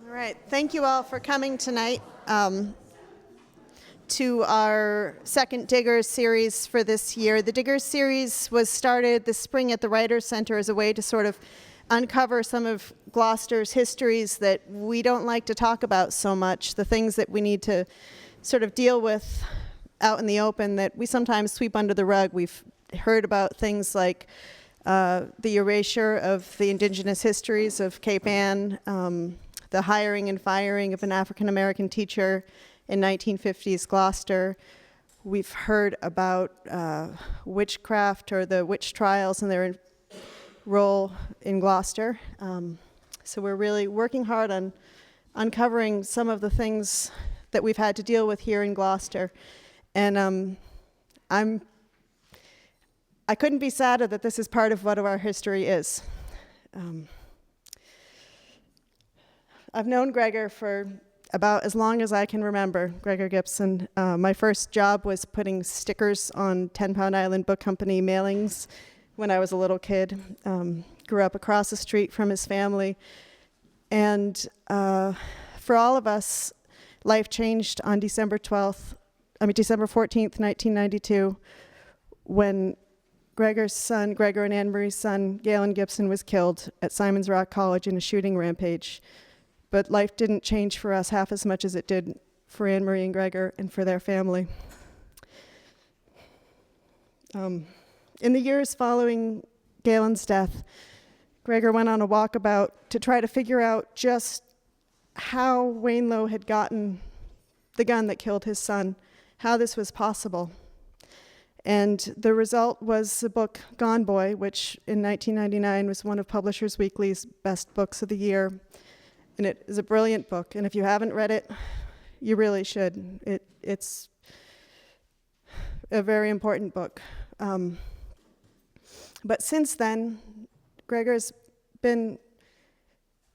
All right, thank you all for coming tonight to our second Diggers series for this year. The Diggers series was started this spring at the Writers' Center as a way to sort of uncover some of Gloucester's histories that we don't like to talk about so much, the things that we need to sort of deal with out in the open that we sometimes sweep under the rug. We've heard about things like the erasure of the indigenous histories of Cape Ann, the hiring and firing of an African-American teacher in 1950s Gloucester. We've heard about witchcraft or the witch trials and their role in Gloucester. So we're really working hard on uncovering some of the things that we've had to deal with here in Gloucester. And I couldn't be sadder that this is part of what our history is. I've known Gregor for about as long as I can remember, Gregor Gibson. My first job was putting stickers on 10 Pound Island Book Company mailings when I was a little kid. Grew up across the street from his family. And for all of us, life changed on December 14th, 1992, when Gregor and Anne Marie's son, Galen Gibson, was killed at Simon's Rock College in a shooting rampage. But life didn't change for us half as much as it did for Anne Marie and Gregor and for their family. In the years following Galen's death, Gregor went on a walkabout to try to figure out just how Wayne Lowe had gotten the gun that killed his son, how this was possible. And the result was the book Gone Boy, which in 1999 was one of Publishers Weekly's best books of the year. And it is a brilliant book, and if you haven't read it, you really should. It's a very important book. But since then, Gregor's been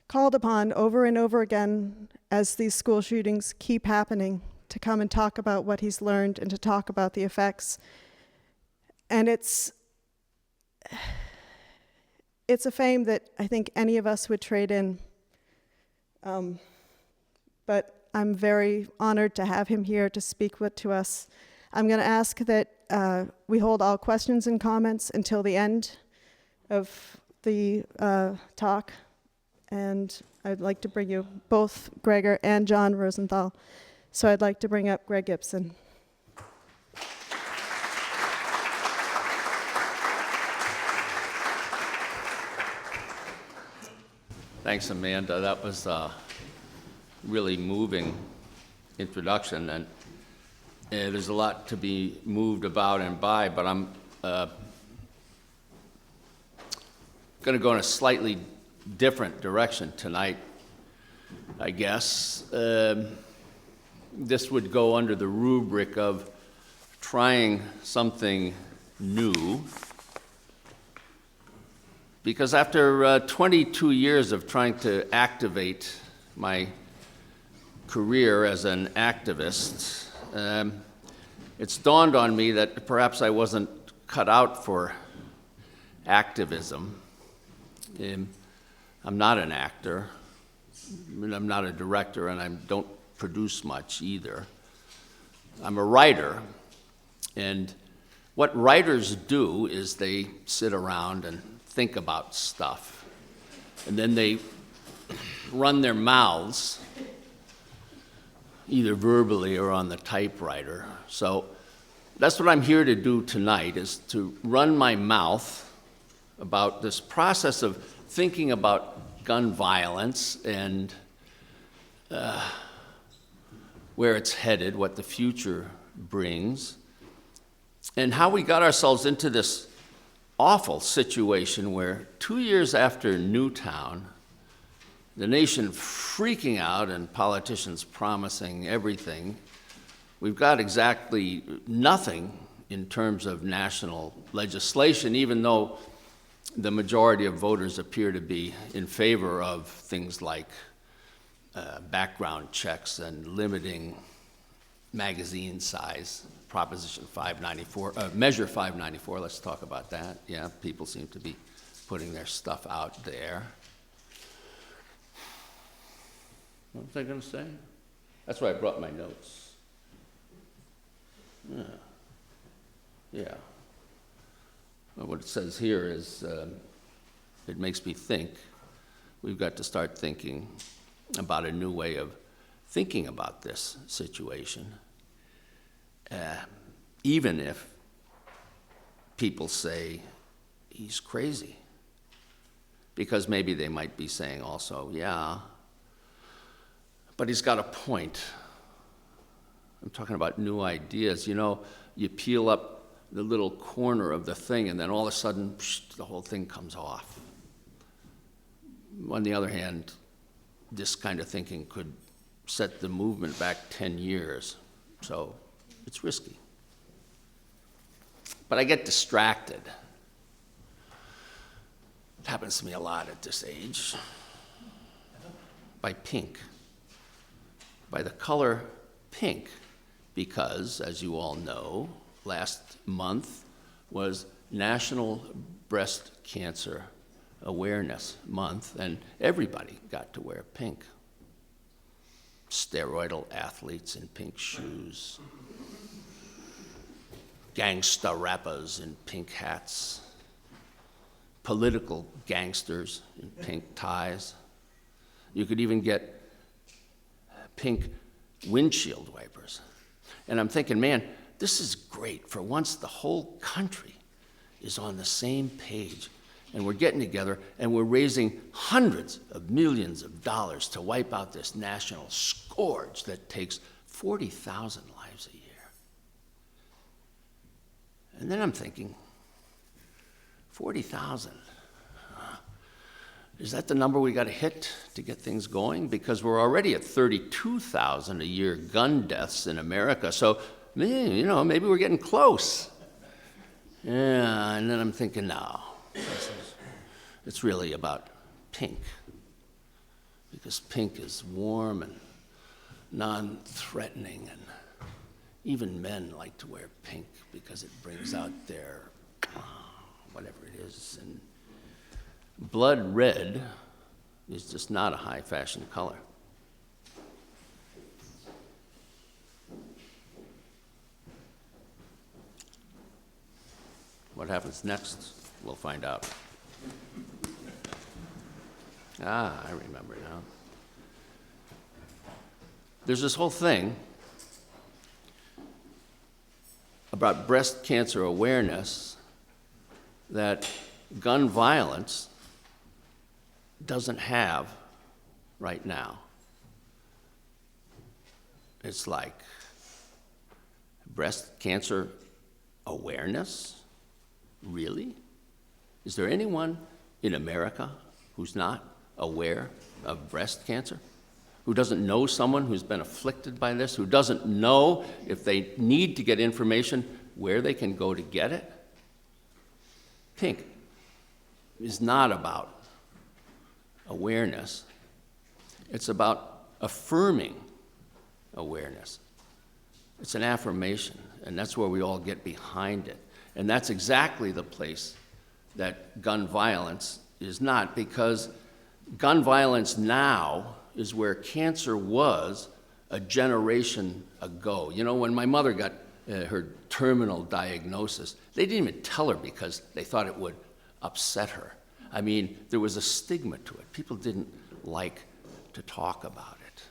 called upon over and over again as these school shootings keep happening to come and talk about what he's learned and to talk about the effects. And it's a fame that I think any of us would trade in. But I'm very honored to have him here to speak to us. I'm going to ask that we hold all questions and comments until the end of the talk. And I'd like to bring you both Gregor and John Rosenthal. So I'd like to bring up Greg Gibson. Thanks, Amanda. That was a really moving introduction, and there's a lot to be moved about and by, but I'm going to go in a slightly different direction tonight, I guess. This would go under the rubric of trying something new. Because after 22 years of trying to activate my career as an activist, it's dawned on me that perhaps I wasn't cut out for activism. I'm not an actor, I'm not a director, and I don't produce much either. I'm a writer, and what writers do is they sit around and think about stuff, and then they run their mouths, either verbally or on the typewriter. So that's what I'm here to do tonight, is to run my mouth about this process of thinking about gun violence and where it's headed, what the future brings, and how we got ourselves into this awful situation where 2 years after Newtown, the nation freaking out and politicians promising everything, we've got exactly nothing in terms of national legislation, even though the majority of voters appear to be in favor of things like background checks and limiting magazine size. Proposition 594, Measure 594, let's talk about that. Yeah, people seem to be putting their stuff out there. What was I going to say? That's why I brought my notes. Yeah. Well, what it says here is, it makes me think we've got to start thinking about a new way of thinking about this situation, even if people say he's crazy. Because maybe they might be saying also, yeah, but he's got a point. I'm talking about new ideas. You know, you peel up the little corner of the thing and then all of a sudden, the whole thing comes off. On the other hand, this kind of thinking could set the movement back 10 years. So it's risky. But I get distracted. It happens to me a lot at this age. By pink. By the color pink. Because, as you all know, last month was National Breast Cancer Awareness Month, and everybody got to wear pink. Steroidal athletes in pink shoes, gangsta rappers in pink hats, political gangsters in pink ties. You could even get pink windshield wipers. And I'm thinking, man, this is great. For once, the whole country is on the same page. And we're getting together and we're raising hundreds of millions of dollars to wipe out this national scourge that takes 40,000 lives a year. And then I'm thinking, 40,000. Is that the number we got to hit to get things going? Because we're already at 32,000 a year gun deaths in America. So, you know, maybe we're getting close. Yeah, and then I'm thinking, no, it's really about pink. Because pink is warm and non-threatening, and even men like to wear pink because it brings out their, whatever it is. And blood red is just not a high fashion color. What happens next, we'll find out. I remember now. There's this whole thing about breast cancer awareness that gun violence doesn't have right now. It's like breast cancer awareness? Really? Is there anyone in America who's not aware of breast cancer? Who doesn't know someone who's been afflicted by this? Who doesn't know if they need to get information where they can go to get it? Pink is not about awareness. It's about affirming awareness. It's an affirmation, and that's where we all get behind it. And that's exactly the place that gun violence is not, because gun violence now is where cancer was a generation ago. You know, when my mother got her terminal diagnosis, they didn't even tell her because they thought it would upset her. I mean, there was a stigma to it. People didn't like to talk about it.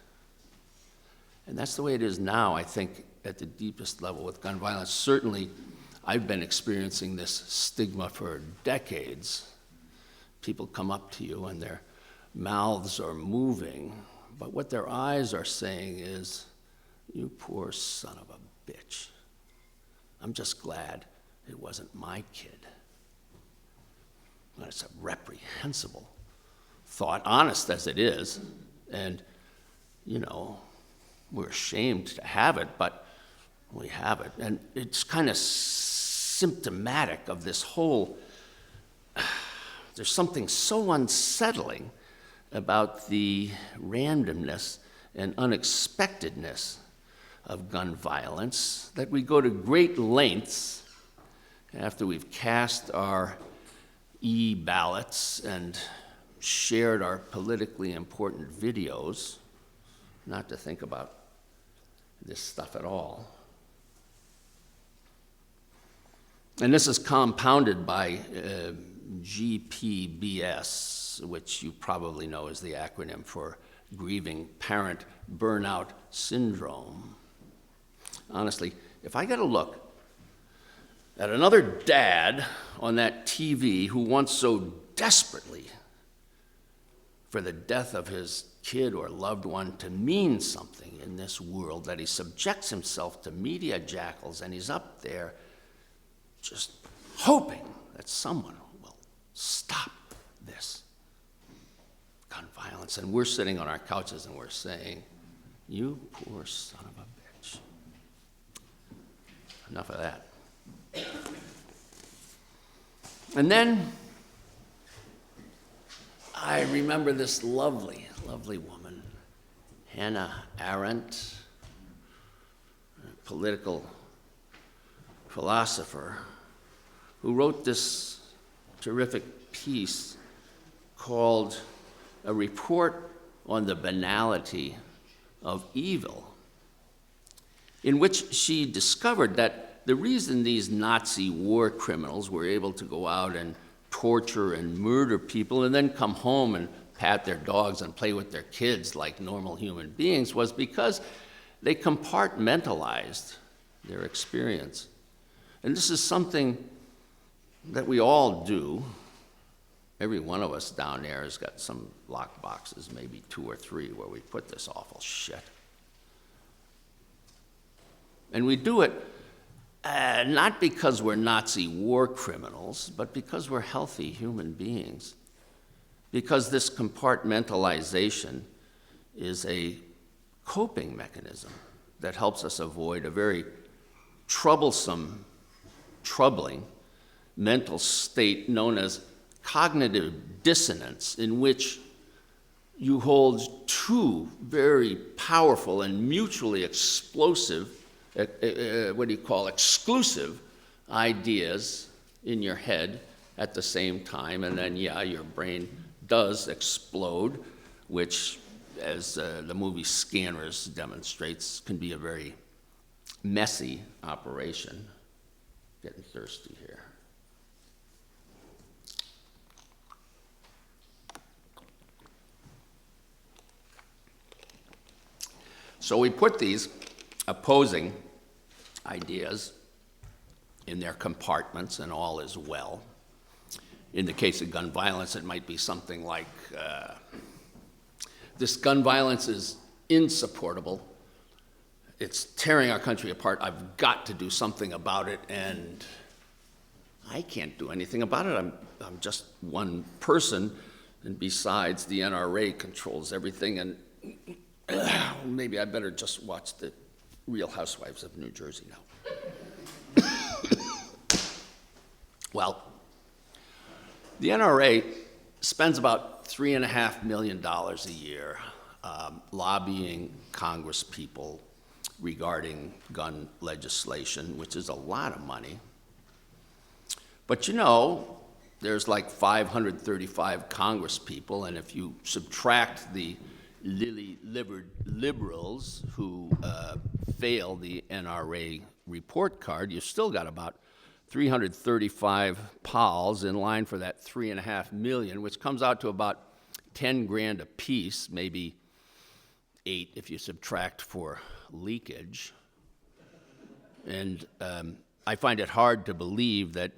And that's the way it is now, I think, at the deepest level with gun violence. Certainly, I've been experiencing this stigma for decades. People come up to you and their mouths are moving, but what their eyes are saying is, "You poor son of a bitch. I'm just glad it wasn't my kid." And it's a reprehensible thought, honest as it is, and, you know, we're ashamed to have it, but we have it. And it's kind of symptomatic of this whole, there's something so unsettling about the randomness and unexpectedness of gun violence that we go to great lengths after we've cast our e-ballots and shared our politically important videos not to think about this stuff at all. And this is compounded by GPBS, which you probably know is the acronym for Grieving Parent Burnout Syndrome. Honestly, if I got to look at another dad on that TV who wants so desperately for the death of his kid or loved one to mean something in this world that he subjects himself to media jackals, and he's up there just hoping that someone will stop this gun violence. And we're sitting on our couches and we're saying, you poor son of a bitch. Enough of that. And then I remember this lovely, lovely woman, Hannah Arendt, a political philosopher, who wrote this terrific piece called A Report on the Banality of Evil, in which she discovered that the reason these Nazi war criminals were able to go out and torture and murder people and then come home and pat their dogs and play with their kids like normal human beings was because they compartmentalized their experience. And this is something that we all do. Every one of us down there has got some lock boxes, maybe 2 or 3, where we put this awful shit. And we do it not because we're Nazi war criminals, but because we're healthy human beings. Because this compartmentalization is a coping mechanism that helps us avoid a very troubling mental state known as cognitive dissonance, in which you hold 2 very powerful and mutually explosive exclusive ideas in your head at the same time, and then, your brain does explode, which, as the movie Scanners demonstrates, can be a very messy operation. Getting thirsty here. So we put these opposing ideas in their compartments, and all is well. In the case of gun violence, it might be something like, this gun violence is insupportable. It's tearing our country apart. I've got to do something about it, and I can't do anything about it. I'm just one person, and besides, the NRA controls everything, and maybe I better just watch the Real Housewives of New Jersey now. Well, the NRA spends about $3.5 million a year lobbying Congress people regarding gun legislation, which is a lot of money. But there's like 535 Congress people, and if you subtract the lily-livered liberals who fail the NRA report card, you've still got about 335 pals in line for that $3.5 million, which comes out to about $10,000 a piece, maybe 8 if you subtract for leakage. And I find it hard to believe that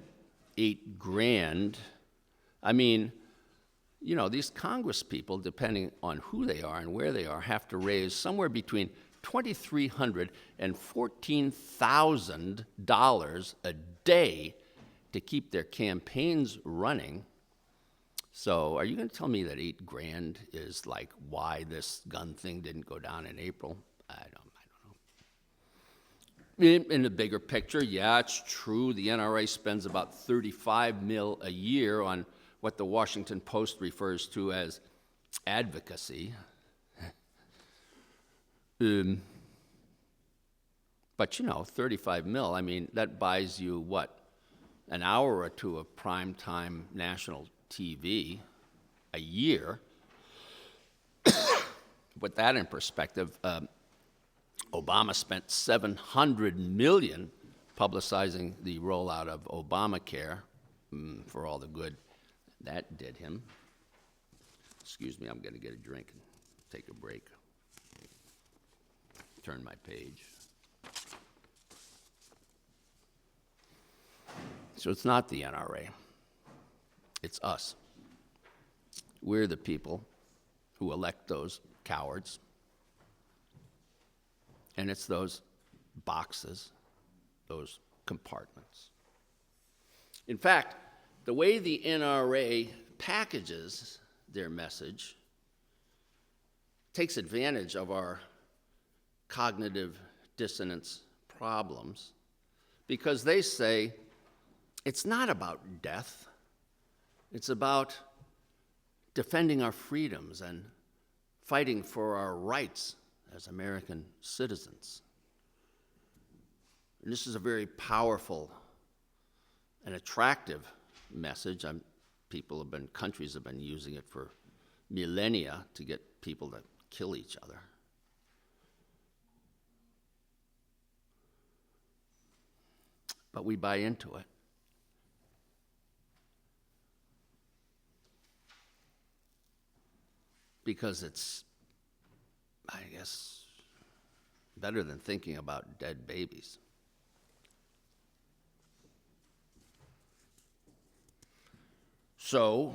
$8,000, these Congress people, depending on who they are and where they are, have to raise somewhere between $2,300 and $14,000 a day to keep their campaigns running. So are you going to tell me that $8,000 is like why this gun thing didn't go down in April? I don't know. In the bigger picture, yeah, it's true. The NRA spends about $35 million a year on what the Washington Post refers to as advocacy. But $35 million, that buys you what? An hour or 2 of primetime national TV a year. put that in perspective, Obama spent $700 million publicizing the rollout of Obamacare, for all the good that did him. Excuse me, I'm going to get a drink and take a break. Turn my page. So it's not the NRA. It's us. We're the people who elect those cowards. And it's those boxes, those compartments. In fact, the way the NRA packages their message takes advantage of our cognitive dissonance problems, because they say it's not about death, it's about defending our freedoms and fighting for our rights as American citizens. And this is a very powerful and attractive message. Countries have been using it for millennia to get people to kill each other. But we buy into it. Because it's, I guess, better than thinking about dead babies. So,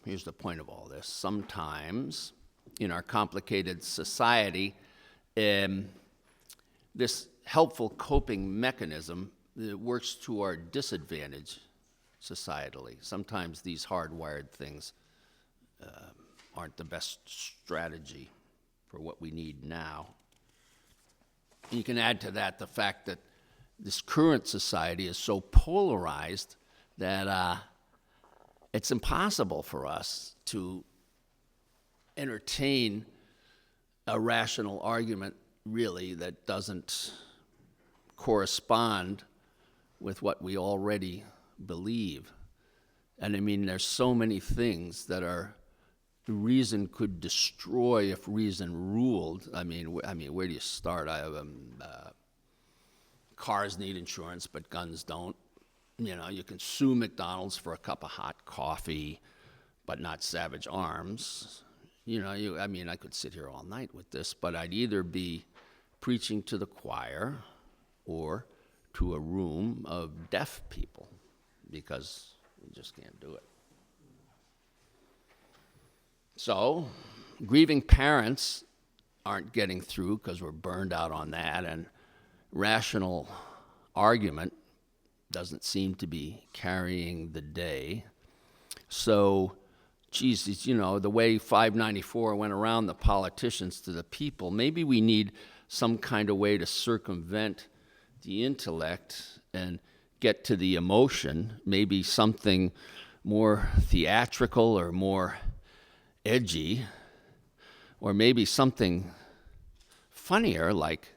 here's the point of all this. Sometimes, in our complicated society, this helpful coping mechanism works to our disadvantage societally. Sometimes these hardwired things aren't the best strategy for what we need now. You can add to that the fact that this current society is so polarized that it's impossible for us to entertain a rational argument, really, that doesn't correspond with what we already believe. And I mean, there's so many things that reason could destroy if reason ruled. I mean, where do you start? Cars need insurance, but guns don't. You know, you can sue McDonald's for a cup of hot coffee, but not Savage Arms. You know, I could sit here all night with this, but I'd either be preaching to the choir or to a room of deaf people, because we just can't do it. So, grieving parents aren't getting through because we're burned out on that, and rational argument doesn't seem to be carrying the day. So, Jesus, the way 594 went around the politicians to the people, maybe we need some kind of way to circumvent the intellect and get to the emotion, maybe something more theatrical or more edgy, or maybe something funnier, like,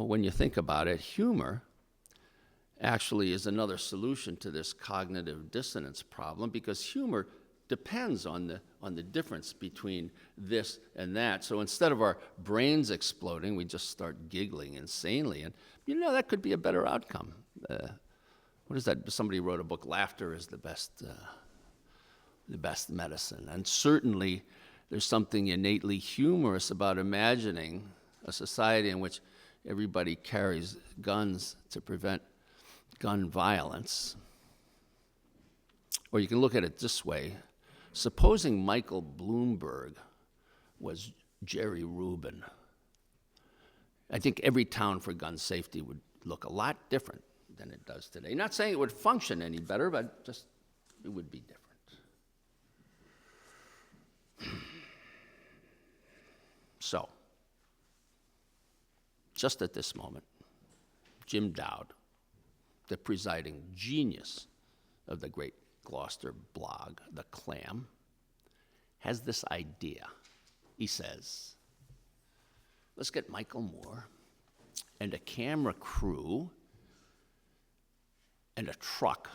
when you think about it, humor actually is another solution to this cognitive dissonance problem, because humor depends on the difference between this and that. So instead of our brains exploding, we just start giggling insanely, and that could be a better outcome. What is that? Somebody wrote a book, Laughter is the best medicine. And certainly there's something innately humorous about imagining a society in which everybody carries guns to prevent gun violence. Or you can look at it this way. Supposing Michael Bloomberg was Jerry Rubin, I think every town for gun safety would look a lot different than it does today. Not saying it would function any better, but just it would be different. So, just at this moment, Jim Dowd, the presiding genius of the great Gloucester blog, The Clam, has this idea. He says, let's get Michael Moore and a camera crew and a truck,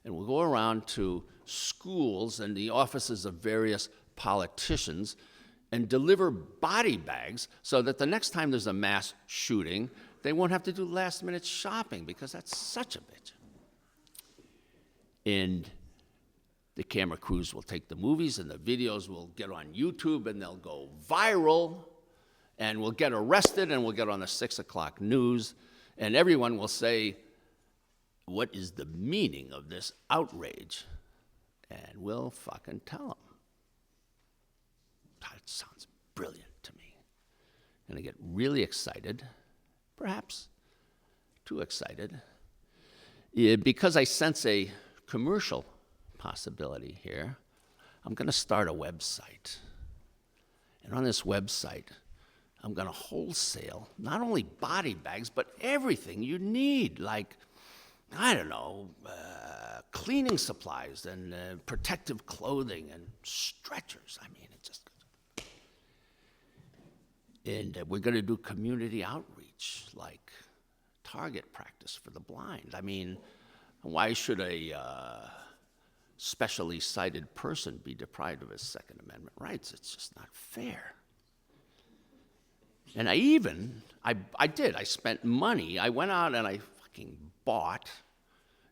and we'll go around to schools and the offices of various politicians and deliver body bags so that the next time there's a mass shooting, they won't have to do last-minute shopping, because that's such a bitch. And the camera crews will take the movies, and the videos will get on YouTube, and they'll go viral, and we'll get arrested, and we'll get on the 6 o'clock news, and everyone will say, what is the meaning of this outrage? And we'll fucking tell them. That sounds brilliant to me. And I get really excited, perhaps too excited, because I sense a commercial possibility here. I'm going to start a website. And on this website, I'm going to wholesale not only body bags, but everything you need, like, I don't know, cleaning supplies and protective clothing and stretchers. I mean, it just goes. And we're going to do community outreach, like target practice for the blind. I mean, why should a specially sighted person be deprived of his Second Amendment rights? It's just not fair. And I spent money. I went out and I fucking bought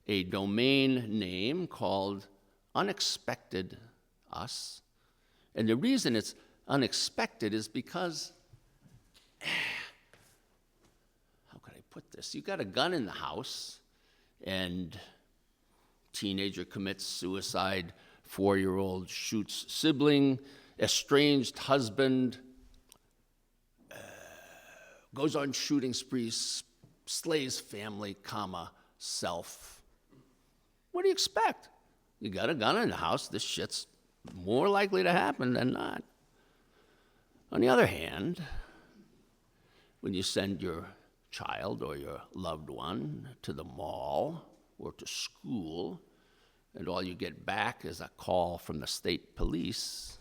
a domain name called Unexpected Us. And the reason it's unexpected is because, how could I put this? You got a gun in the house, and teenager commits suicide, 4-year-old shoots sibling, estranged husband, goes on shooting sprees, slays family, self. What do you expect? You got a gun in the house, this shit's more likely to happen than not. On the other hand, when you send your child or your loved one to the mall or to school, and all you get back is a call from the state police,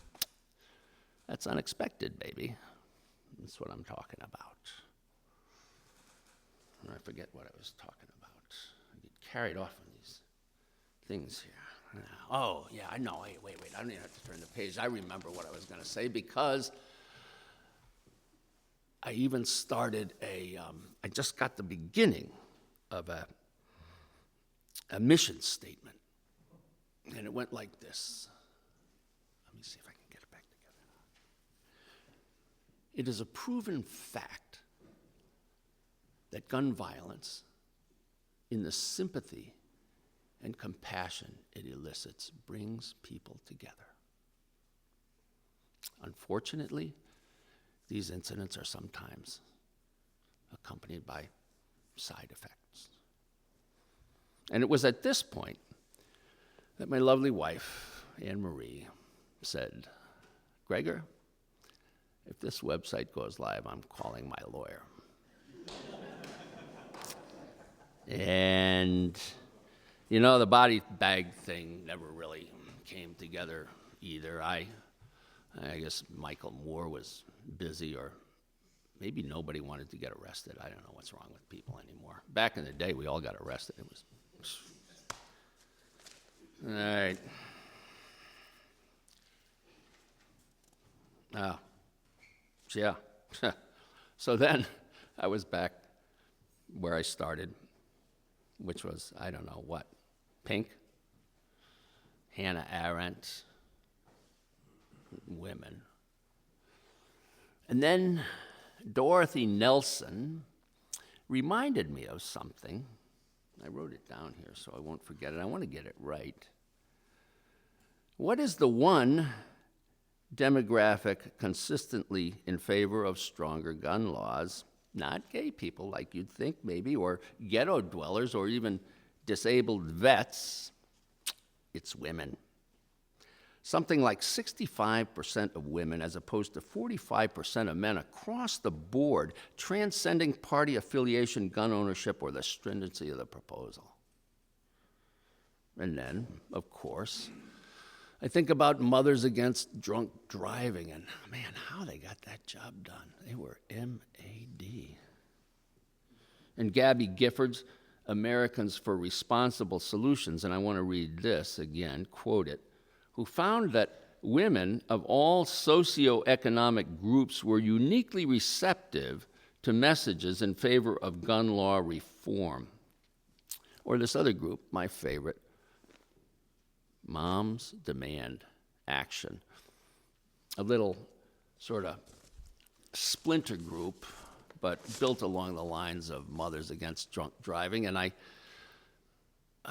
that's unexpected, baby. That's what I'm talking about. And I forget what I was talking about. I get carried off on these things here. Oh, yeah, I know. Wait. I don't even have to turn the page. I remember what I was going to say, because I even started I just got the beginning of a mission statement. And it went like this. Let me see if I can get it back together. It is a proven fact that gun violence, in the sympathy and compassion it elicits, brings people together. Unfortunately, these incidents are sometimes accompanied by side effects. And it was at this point that my lovely wife, Anne Marie, said, Gregor, if this website goes live, I'm calling my lawyer. And, the body bag thing never really came together either. I guess Michael Moore was busy, or maybe nobody wanted to get arrested. I don't know what's wrong with people anymore. Back in the day, we all got arrested. It was... All right. Yeah. So then I was back where I started, which was, I don't know what, Pink, Hannah Arendt, women. And then Dorothy Nelson reminded me of something. I wrote it down here so I won't forget it. I want to get it right. What is the one demographic consistently in favor of stronger gun laws? Not gay people like you'd think maybe, or ghetto dwellers, or even disabled vets. It's women. Something like 65% of women, as opposed to 45% of men across the board, transcending party affiliation, gun ownership, or the stringency of the proposal. And then, of course, I think about Mothers Against Drunk Driving, and man, how they got that job done. They were MAD. And Gabby Giffords Americans for Responsible Solutions, and I want to read this again, quote it, who found that women of all socioeconomic groups were uniquely receptive to messages in favor of gun law reform. Or this other group, my favorite, Moms Demand Action. A little sort of splinter group, but built along the lines of Mothers Against Drunk Driving. And I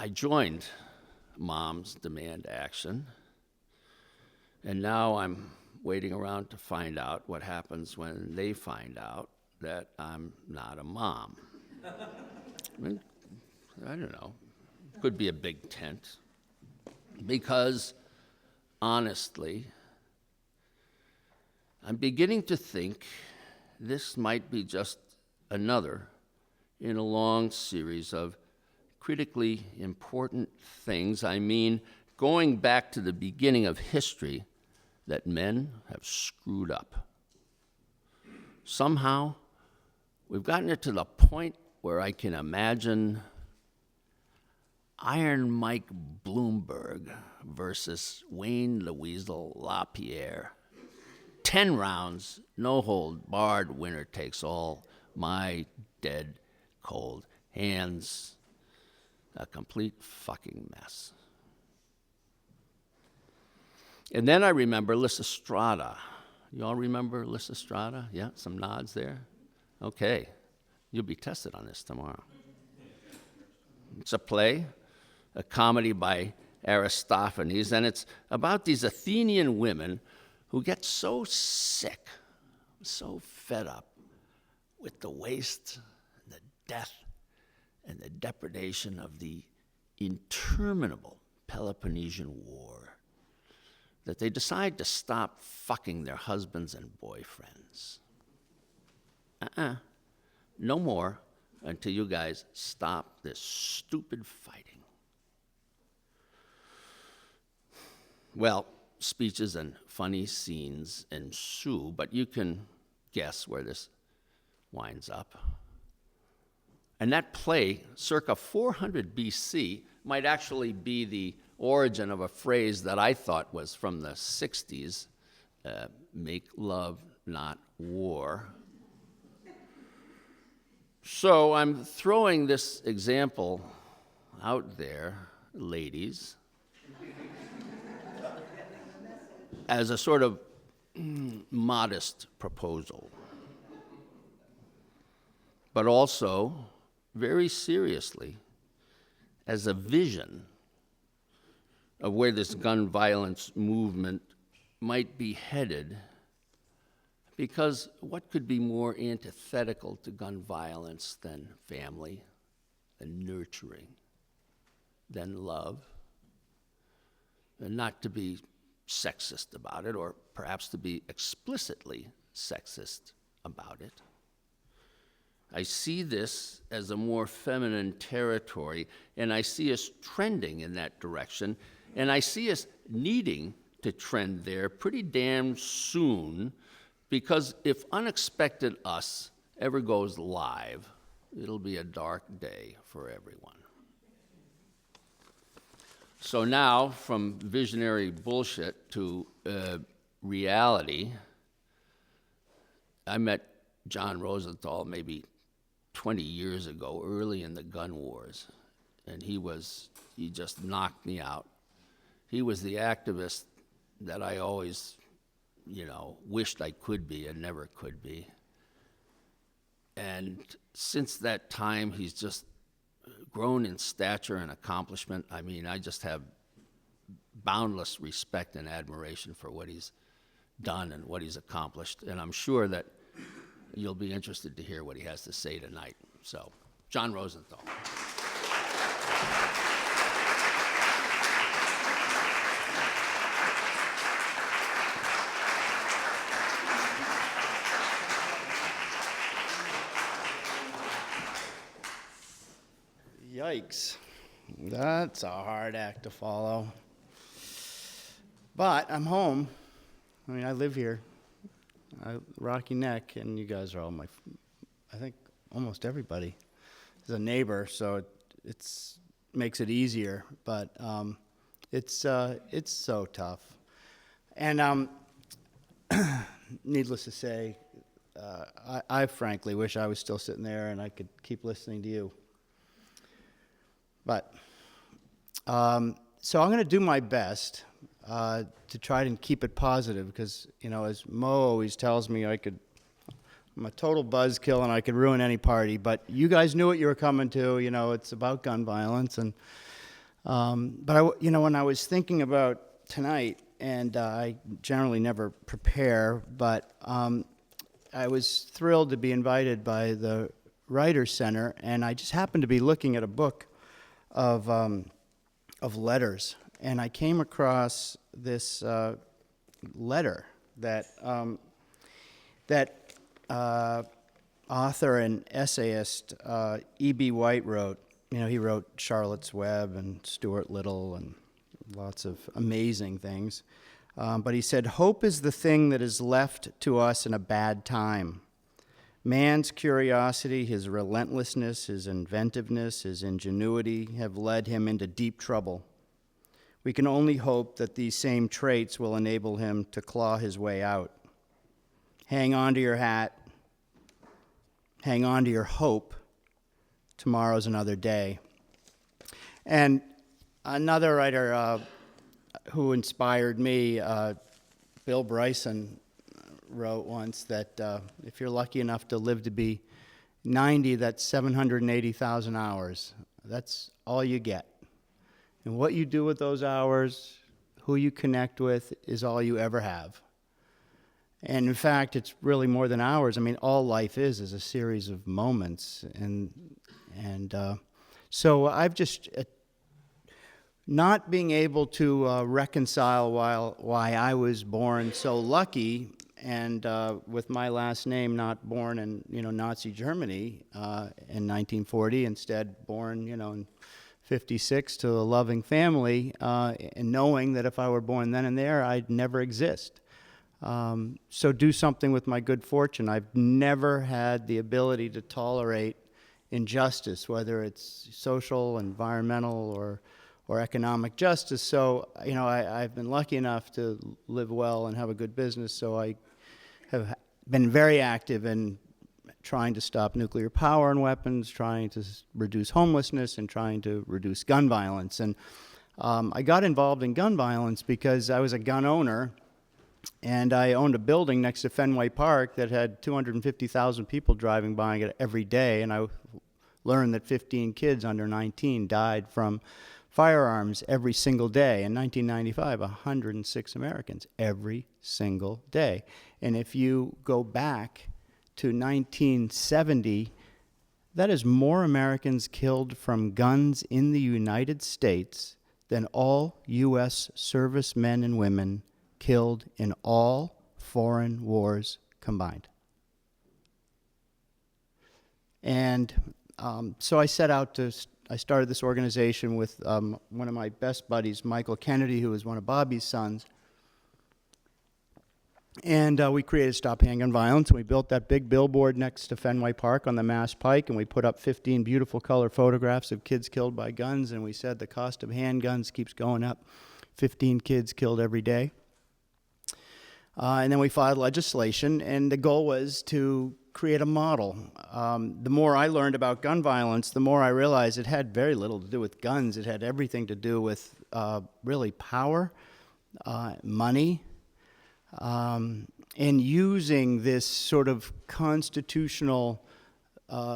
joined Moms Demand Action. And now I'm waiting around to find out what happens when they find out that I'm not a mom. I mean, I don't know. Could be a big tent. Because, honestly, I'm beginning to think this might be just another in a long series of critically important things. I mean, going back to the beginning of history, that men have screwed up. Somehow, we've gotten it to the point where I can imagine Iron Mike Bloomberg versus Wayne the Weasel LaPierre. 10 rounds, no hold barred, winner takes all. My dead cold hands. A complete fucking mess. And then I remember Lysistrata. You all remember Lysistrata? Yeah, some nods there? Okay. You'll be tested on this tomorrow. It's a play, a comedy by Aristophanes, and it's about these Athenian women who get so sick, so fed up with the waste, the death, and the depredation of the interminable Peloponnesian War that they decide to stop fucking their husbands and boyfriends. No more until you guys stop this stupid fighting. Well, speeches and funny scenes ensue, but you can guess where this winds up. And that play, circa 400 BC, might actually be the origin of a phrase that I thought was from the 60s, make love, not war. So I'm throwing this example out there, ladies, as a sort of modest proposal, but also very seriously as a vision of where this gun violence movement might be headed, because what could be more antithetical to gun violence than family, than nurturing, than love? And not to be sexist about it, or perhaps to be explicitly sexist about it. I see this as a more feminine territory, and I see us trending in that direction, and I see us needing to trend there pretty damn soon, because if Unexpected Us ever goes live, it'll be a dark day for everyone. So now, from visionary bullshit to reality, I met John Rosenthal maybe 20 years ago, early in the gun wars, and he just knocked me out. He was the activist that I always, wished I could be and never could be. And since that time, he's just grown in stature and accomplishment. I mean, I just have boundless respect and admiration for what he's done and what he's accomplished. And I'm sure that you'll be interested to hear what he has to say tonight. So, John Rosenthal. Yikes. That's a hard act to follow. But I'm home. I mean, I live here. Rocky Neck, and you guys are all I think almost everybody is a neighbor, so it's makes it easier, but it's so tough. And needless to say, I frankly wish I was still sitting there and I could keep listening to you. But so I'm going to do my best to try and keep it positive, because, you know, as Mo always tells me, I'm a total buzzkill and I could ruin any party. But you guys knew what you were coming to. You know, it's about gun violence. And you know, when I was thinking about tonight, and I generally never prepare, but I was thrilled to be invited by the Writers Center, and I just happened to be looking at a book of letters, and I came across this letter that author and essayist E.B. White wrote. You know, he wrote Charlotte's Web and Stuart Little and lots of amazing things. But he said, "Hope is the thing that is left to us in a bad time. Man's curiosity, his relentlessness, his inventiveness, his ingenuity have led him into deep trouble. We can only hope that these same traits will enable him to claw his way out. Hang on to your hat. Hang on to your hope. Tomorrow's another day." And another writer who inspired me, Bill Bryson, wrote once that if you're lucky enough to live to be 90, that's 780,000 hours. That's all you get. And what you do with those hours, who you connect with, is all you ever have. And in fact, it's really more than hours. I mean, all life is a series of moments. And so I've just not being able to reconcile why I was born so lucky, and with my last name not born in Nazi Germany in 1940, instead born in 56 to a loving family, and knowing that if I were born then and there, I'd never exist. So do something with my good fortune. I've never had the ability to tolerate injustice, whether it's social, environmental, or economic justice. So, I've been lucky enough to live well and have a good business, so I have been very active in trying to stop nuclear power and weapons, trying to reduce homelessness, and trying to reduce gun violence. And I got involved in gun violence because I was a gun owner, and I owned a building next to Fenway Park that had 250,000 people driving by it every day, and I learned that 15 kids under 19 died from firearms every single day. In 1995, 106 Americans every single day. And if you go back to 1970, that is more Americans killed from guns in the United States than all U.S. servicemen and women killed in all foreign wars combined. And so I set out I started this organization with one of my best buddies, Michael Kennedy, who was one of Bobby's sons. And we created Stop Handgun Violence, and we built that big billboard next to Fenway Park on the Mass Pike, and we put up 15 beautiful color photographs of kids killed by guns, and we said the cost of handguns keeps going up, 15 kids killed every day. And then we filed legislation, and the goal was to create a model. The more I learned about gun violence, the more I realized it had very little to do with guns. It had everything to do with really power, money, and using this sort of constitutional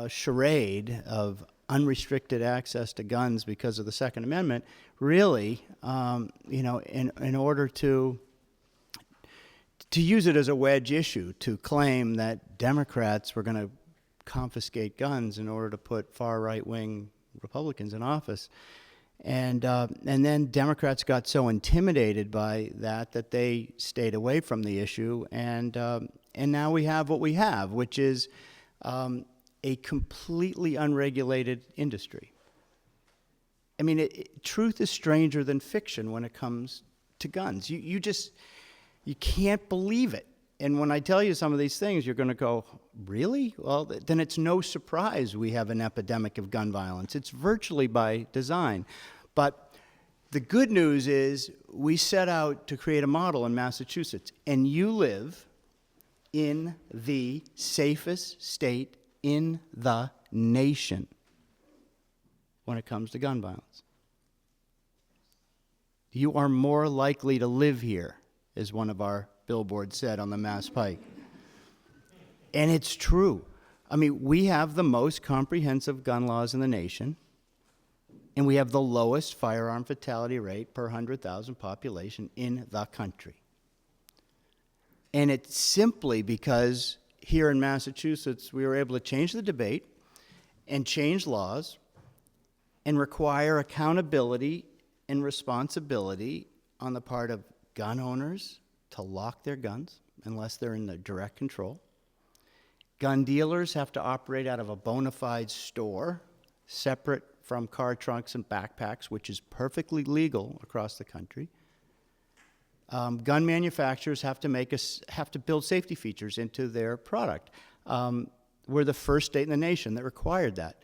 charade of unrestricted access to guns because of the Second Amendment, really, in order to use it as a wedge issue, to claim that Democrats were going to confiscate guns in order to put far right-wing Republicans in office. And then Democrats got so intimidated by that they stayed away from the issue, and now we have what we have, which is a completely unregulated industry. I mean, truth is stranger than fiction when it comes to guns. You can't believe it. And when I tell you some of these things, you're going to go, really? Well, then it's no surprise we have an epidemic of gun violence. It's virtually by design. But the good news is we set out to create a model in Massachusetts, and you live in the safest state in the nation when it comes to gun violence. You are more likely to live here, as one of our billboards said on the Mass Pike. And it's true. I mean, we have the most comprehensive gun laws in the nation, and we have the lowest firearm fatality rate per 100,000 population in the country. And it's simply because here in Massachusetts, we were able to change the debate and change laws and require accountability and responsibility on the part of gun owners to lock their guns unless they're in the direct control. Gun dealers have to operate out of a bona fide store, separate from car trunks and backpacks, which is perfectly legal across the country. Gun manufacturers have to build safety features into their product. We're the first state in the nation that required that.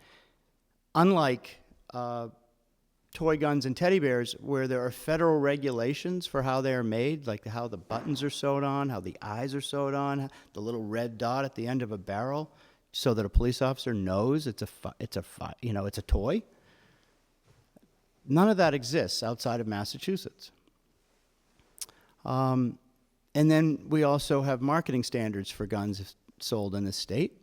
Unlike toy guns and teddy bears, where there are federal regulations for how they are made, like how the buttons are sewed on, how the eyes are sewed on, the little red dot at the end of a barrel, so that a police officer knows it's a toy. None of that exists outside of Massachusetts. And then we also have marketing standards for guns sold in this state.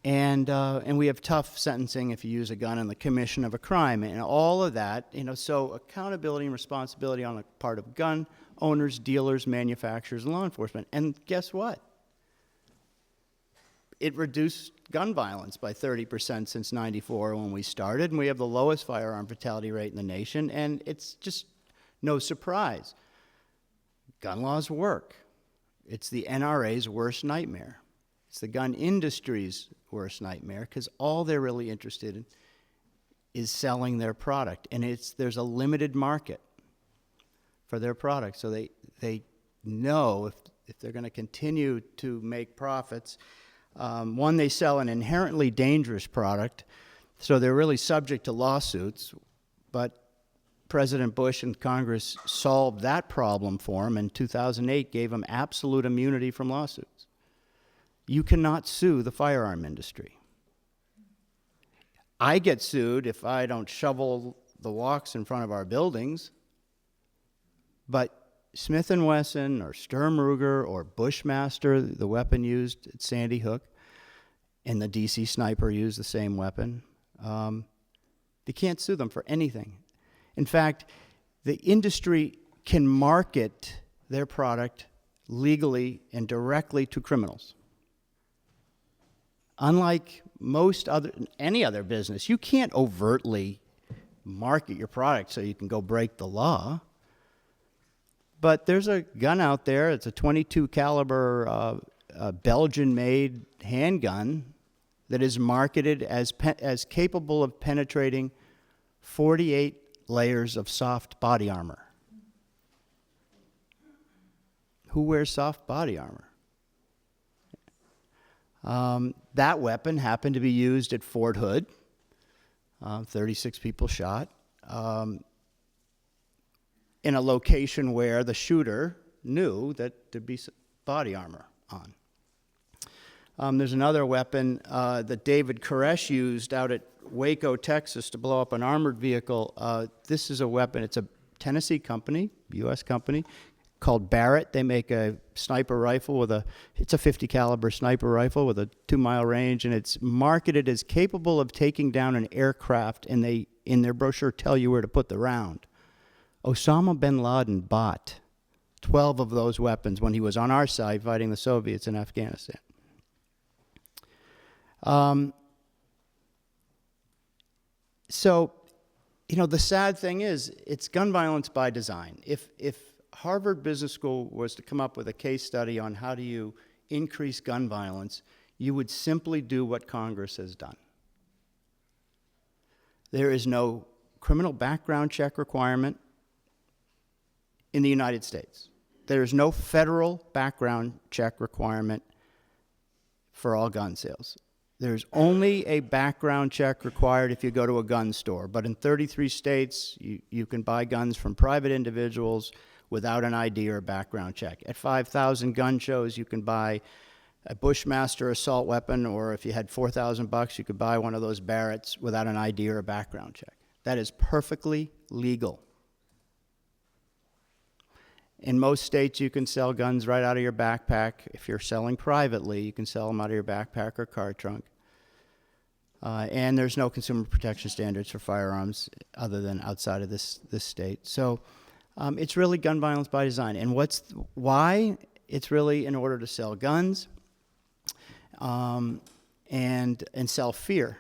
And we have tough sentencing if you use a gun in the commission of a crime. And all of that, so accountability and responsibility on the part of gun owners, dealers, manufacturers, and law enforcement. And guess what? It reduced gun violence by 30% since '94 when we started, and we have the lowest firearm fatality rate in the nation, and it's just no surprise. Gun laws work. It's the NRA's worst nightmare. It's the gun industry's worst nightmare, because all they're really interested in is selling their product, and there's a limited market for their product, so they know if they're going to continue to make profits. One, they sell an inherently dangerous product, so they're really subject to lawsuits, but President Bush and Congress solved that problem for them in 2008, gave them absolute immunity from lawsuits. You cannot sue the firearm industry. I get sued if I don't shovel the walks in front of our buildings, but Smith & Wesson or Sturm Ruger or Bushmaster, the weapon used at Sandy Hook, and the DC Sniper used the same weapon, they can't sue them for anything. In fact, the industry can market their product legally and directly to criminals. Unlike any other business, you can't overtly market your product so you can go break the law. But there's a gun out there, it's a .22 caliber Belgian-made handgun that is marketed as capable of penetrating 48 layers of soft body armor. Who wears soft body armor? That weapon happened to be used at Fort Hood. 36 people shot. In a location where the shooter knew that there'd be body armor on. There's another weapon that David Koresh used out at Waco, Texas, to blow up an armored vehicle. This is a weapon. It's a Tennessee company, U.S. company, called Barrett. They make a sniper rifle it's a 50 caliber sniper rifle with a 2-mile range, and it's marketed as capable of taking down an aircraft, and they, in their brochure, tell you where to put the round. Osama bin Laden bought 12 of those weapons when he was on our side fighting the Soviets in Afghanistan. So, the sad thing is, it's gun violence by design. If Harvard Business School was to come up with a case study on how do you increase gun violence, you would simply do what Congress has done. There is no criminal background check requirement in the United States. there's no federal background check requirement for all gun sales. There's only a background check required if you go to a gun store. But in 33 states, you can buy guns from private individuals without an ID or a background check. At 5,000 gun shows, you can buy a Bushmaster assault weapon, or if you had $4,000, you could buy one of those Barretts without an ID or a background check. That is perfectly legal. In most states, you can sell guns right out of your backpack. If you're selling privately, you can sell them out of your backpack or car trunk. And there's no consumer protection standards for firearms other than outside of this state. So it's really gun violence by design. And why? It's really in order to sell guns and sell fear.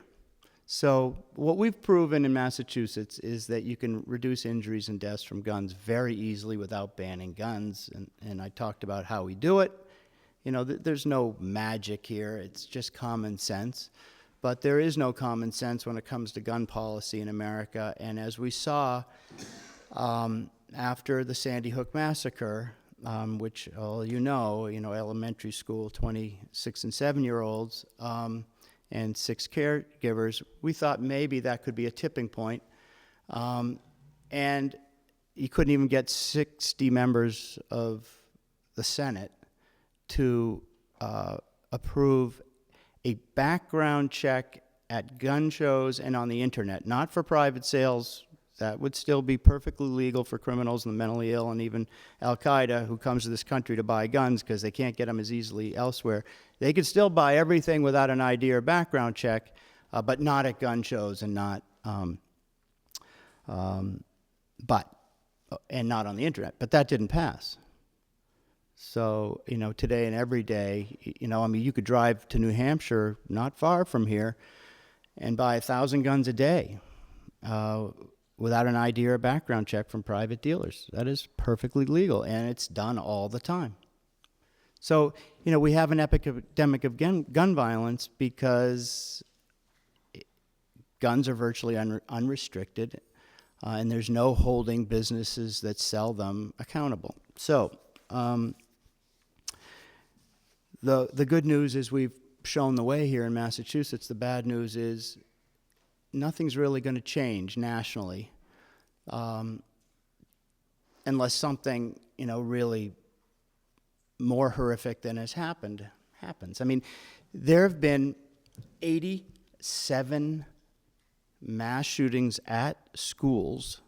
So what we've proven in Massachusetts is that you can reduce injuries and deaths from guns very easily without banning guns. And I talked about how we do it. You know, there's no magic here. It's just common sense. But there is no common sense when it comes to gun policy in America. And as we saw after the Sandy Hook massacre, which all you know, elementary school, 26 and 7-year-olds, and 6 caregivers, we thought maybe that could be a tipping point. And you couldn't even get 60 members of the Senate to approve a background check at gun shows and on the internet, not for private sales. That would still be perfectly legal for criminals and the mentally ill and even Al-Qaeda, who comes to this country to buy guns because they can't get them as easily elsewhere. They could still buy everything without an ID or background check, but not at gun shows and not on the internet. But that didn't pass. So, today and every day, you could drive to New Hampshire, not far from here, and buy 1,000 guns a day without an ID or a background check from private dealers. That is perfectly legal, and it's done all the time. So, we have an epidemic of gun violence because guns are virtually unrestricted, and there's no holding businesses that sell them accountable. So, the good news is we've shown the way here in Massachusetts. The bad news is nothing's really going to change nationally unless something, really more horrific than has happened happens. I mean, there have been 87 mass shootings at schools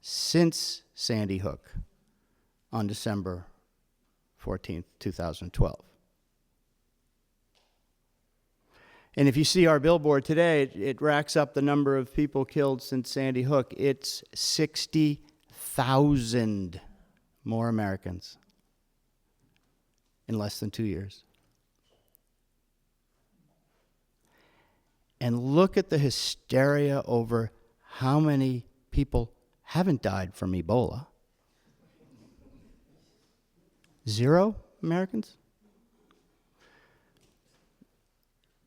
since Sandy Hook on December 14th, 2012. And if you see our billboard today, it racks up the number of people killed since Sandy Hook. It's 60,000 more Americans in less than 2 years. And look at the hysteria over how many people haven't died from Ebola. 0 Americans?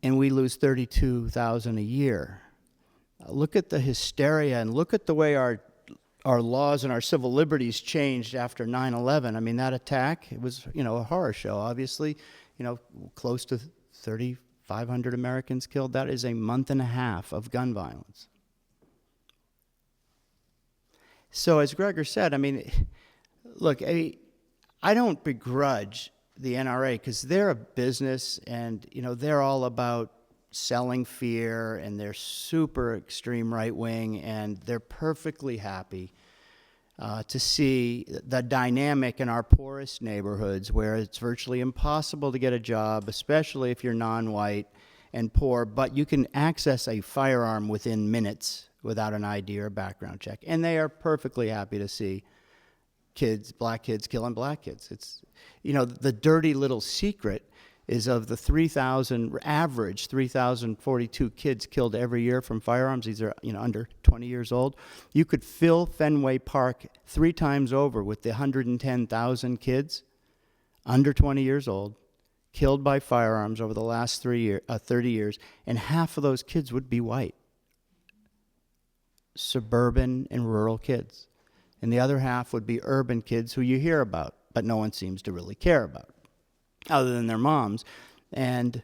And we lose 32,000 a year. Look at the hysteria and look at the way our laws and our civil liberties changed after 9/11. I mean, that attack, it was, a horror show, obviously. Close to 3,500 Americans killed. That is a month and a half of gun violence. So as Gregor said, I mean, look, I don't begrudge the NRA because they're a business and, they're all about selling fear and they're super extreme right wing and they're perfectly happy to see the dynamic in our poorest neighborhoods where it's virtually impossible to get a job, especially if you're non-white and poor, but you can access a firearm within minutes without an ID or a background check. And they are perfectly happy to see black kids killing black kids. It's, the dirty little secret is of the 3,042 kids killed every year from firearms. These are, under 20 years old. You could fill Fenway Park 3 times over with the 110,000 kids under 20 years old killed by firearms over the last 30 years, and half of those kids would be white. Suburban and rural kids. and the other half would be urban kids who you hear about, but no one seems to really care about, other than their moms. And,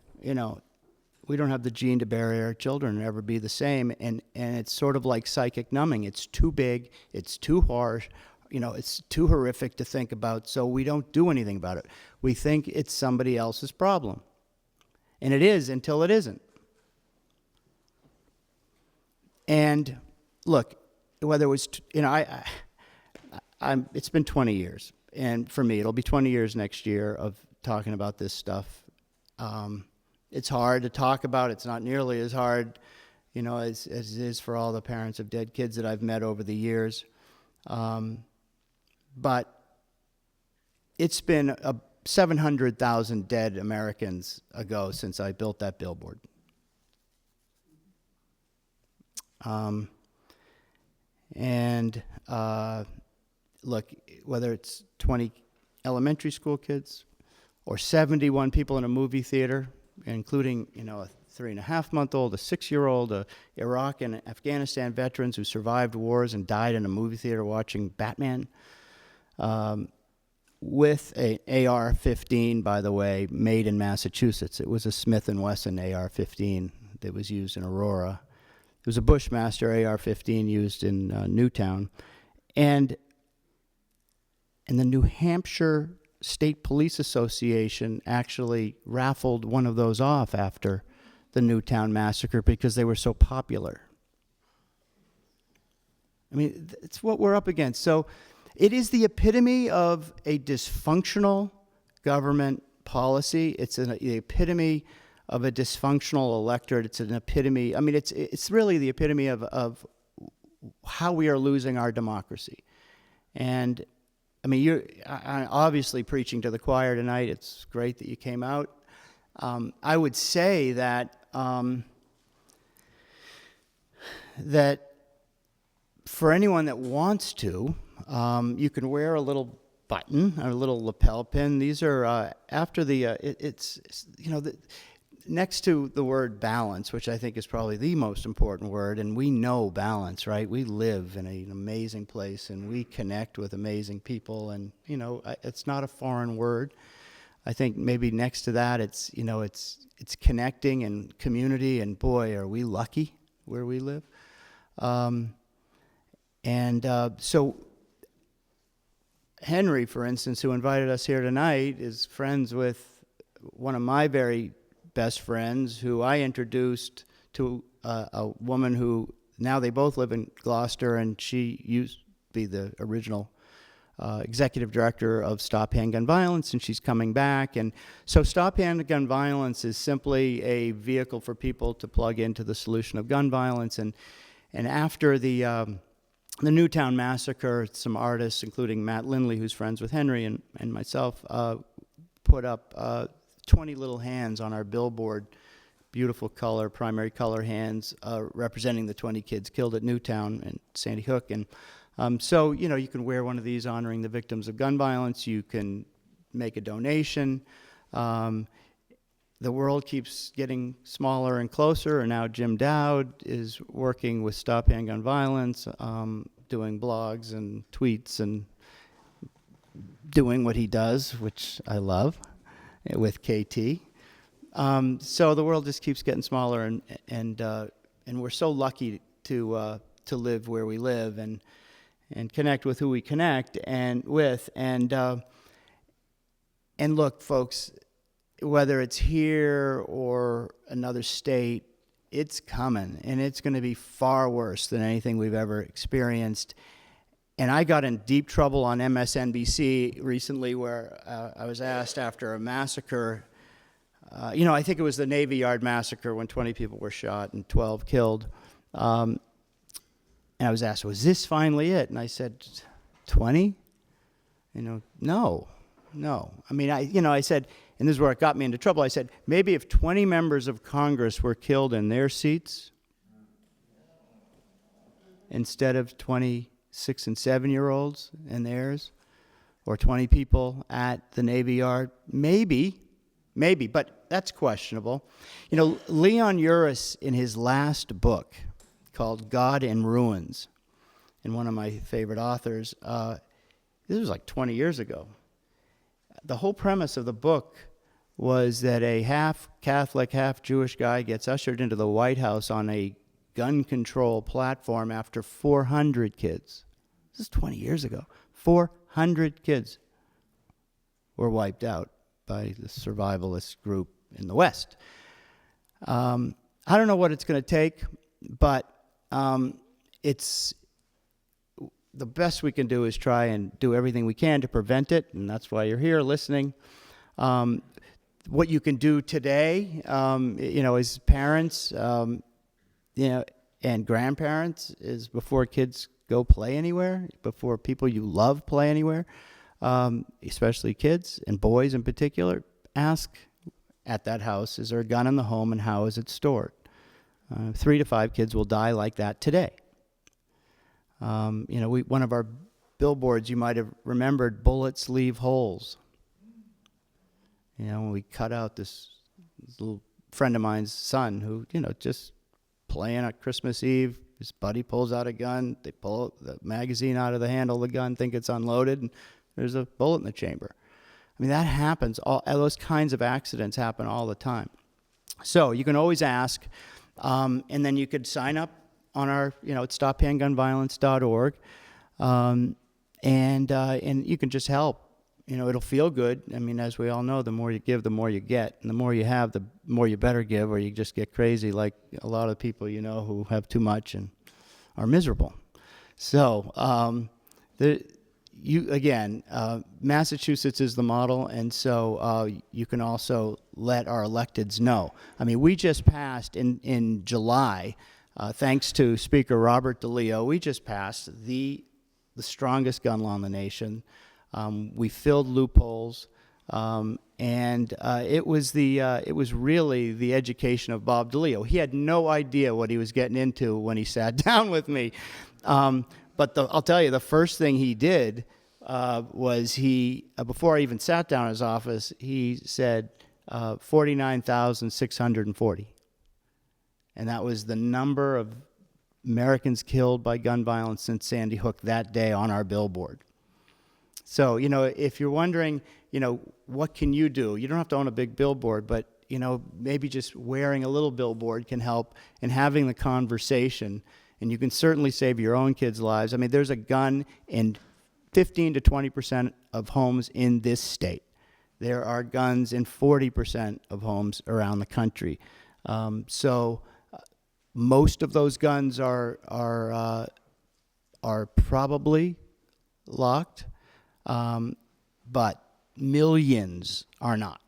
we don't have the gene to bury our children and ever be the same, and it's sort of like psychic numbing. It's too big, it's too harsh, it's too horrific to think about, so we don't do anything about it. We think it's somebody else's problem. And it is until it isn't. And look, whether it was, it's been 20 years. And for me, it'll be 20 years next year of talking about this stuff. It's hard to talk about. It's not nearly as hard, as it is for all the parents of dead kids that I've met over the years. But it's been 700,000 dead Americans ago since I built that billboard. Look, whether it's 20 elementary school kids or 71 people in a movie theater, including, a 3.5-month-old, a 6-year-old, Iraq and Afghanistan veterans who survived wars and died in a movie theater watching Batman, with an AR-15, by the way, made in Massachusetts. It was a Smith & Wesson AR-15 that was used in Aurora. It was a Bushmaster AR-15 used in Newtown. And the New Hampshire State Police Association actually raffled one of those off after the Newtown massacre because they were so popular. I mean, it's what we're up against. So it is the epitome of a dysfunctional government policy. It's the epitome of a dysfunctional electorate. It's an epitome. I mean, it's really the epitome of how we are losing our democracy. And I mean, you're obviously preaching to the choir tonight. It's great that you came out. I would say that that for anyone that wants to, you can wear a little button, a little lapel pin. These are after the next to the word balance, which I think is probably the most important word, and we know balance, right? We live in an amazing place, and we connect with amazing people, and it's not a foreign word. I think maybe next to that, it's connecting and community, and boy, are we lucky where we live. So Henry, for instance, who invited us here tonight, is friends with one of my very best friends, who I introduced to a woman who now they both live in Gloucester, and she used to be the original executive director of Stop Handgun Violence, and she's coming back. And so Stop Handgun Violence is simply a vehicle for people to plug into the solution of gun violence. And after the Newtown massacre, some artists, including Matt Lindley, who's friends with Henry and myself, put up 20 little hands on our billboard, beautiful color, primary color hands, representing the 20 kids killed at Newtown and Sandy Hook. And so, you can wear one of these honoring the victims of gun violence. You can make a donation. The world keeps getting smaller and closer, and now Jim Dowd is working with Stop Handgun Violence, doing blogs and tweets and doing what he does, which I love, with KT. So the world just keeps getting smaller, and we're so lucky to live where we live and connect with who we connect with. And look, folks, whether it's here or another state, it's coming, and it's going to be far worse than anything we've ever experienced. And I got in deep trouble on MSNBC recently, where I was asked after a massacre, I think it was the Navy Yard massacre when 20 people were shot and 12 killed. And I was asked, was this finally it? And I said, 20? No. I mean, I said, and this is where it got me into trouble. I said, maybe if 20 members of Congress were killed in their seats instead of 26 and 7-year-olds in theirs, or 20 people at the Navy Yard, maybe, but that's questionable. Leon Uris, in his last book called God in Ruins, and one of my favorite authors. This was like 20 years ago. The whole premise of the book was that a half Catholic, half Jewish guy gets ushered into the White House on a gun control platform after 400 kids. This is 20 years ago. 400 kids were wiped out by the survivalist group in the West. I don't know what it's going to take, but it's the best we can do is try and do everything we can to prevent it, and that's why you're here listening. What you can do today, as parents, and grandparents, is before kids go play anywhere, before people you love play anywhere, especially kids and boys in particular, ask at that house, is there a gun in the home and how is it stored? 3 to 5 kids will die like that today. One of our billboards, you might have remembered, bullets leave holes. When we cut out this little friend of mine's son who, just playing on Christmas Eve, his buddy pulls out a gun, they pull the magazine out of the handle of the gun, think it's unloaded, and there's a bullet in the chamber. I mean, that happens. Those kinds of accidents happen all the time. So you can always ask, and then you could sign up on our, at stophandgunviolence.org, and you can just help. It'll feel good. I mean, as we all know, the more you give, the more you get. And the more you have, the more you better give, or you just get crazy like a lot of people who have too much and are miserable. So, Massachusetts is the model, and so you can also let our electeds know. I mean, we just passed in July, thanks to Speaker Robert DeLeo, we just passed the strongest gun law in the nation. We filled loopholes, and it was really the education of Bob DeLeo. He had no idea what he was getting into when he sat down with me. But I'll tell you, the first thing he did was before I even sat down in his office, he said 49,640. And that was the number of Americans killed by gun violence since Sandy Hook that day on our billboard. So, if you're wondering, what can you do? You don't have to own a big billboard, but, maybe just wearing a little billboard can help, and having the conversation. And you can certainly save your own kids' lives. I mean, there's a gun in 15 to 20% of homes in this state. There are guns in 40% of homes around the country. So most of those guns are probably locked, but millions are not.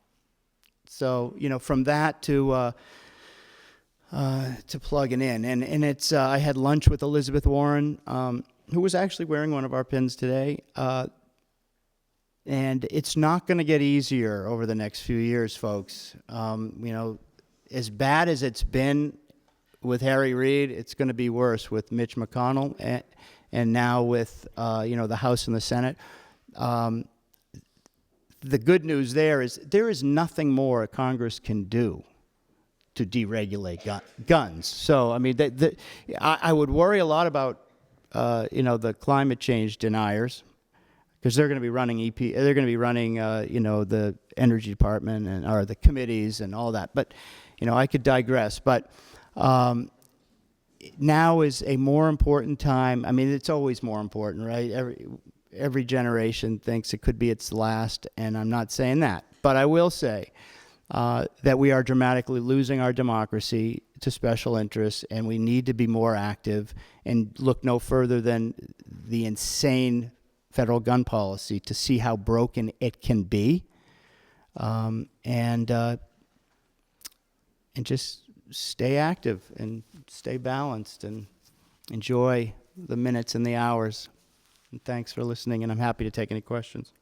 So, from that to plugging in. And it's, I had lunch with Elizabeth Warren, who was actually wearing one of our pins today. And it's not going to get easier over the next few years, folks. As bad as it's been with Harry Reid, it's going to be worse with Mitch McConnell and now with, the House and the Senate. The good news there is nothing more Congress can do to deregulate guns. So, I mean, I would worry a lot about, the climate change deniers, because they're going to be running they're going to be running, the Energy Department or the committees and all that. But, I could digress. But now is a more important time. I mean, it's always more important, right? Every generation thinks it could be its last, and I'm not saying that. But I will say that we are dramatically losing our democracy to special interests, and we need to be more active and look no further than the insane federal gun policy to see how broken it can be, and just stay active and stay balanced and enjoy the minutes and the hours. And thanks for listening, and I'm happy to take any questions.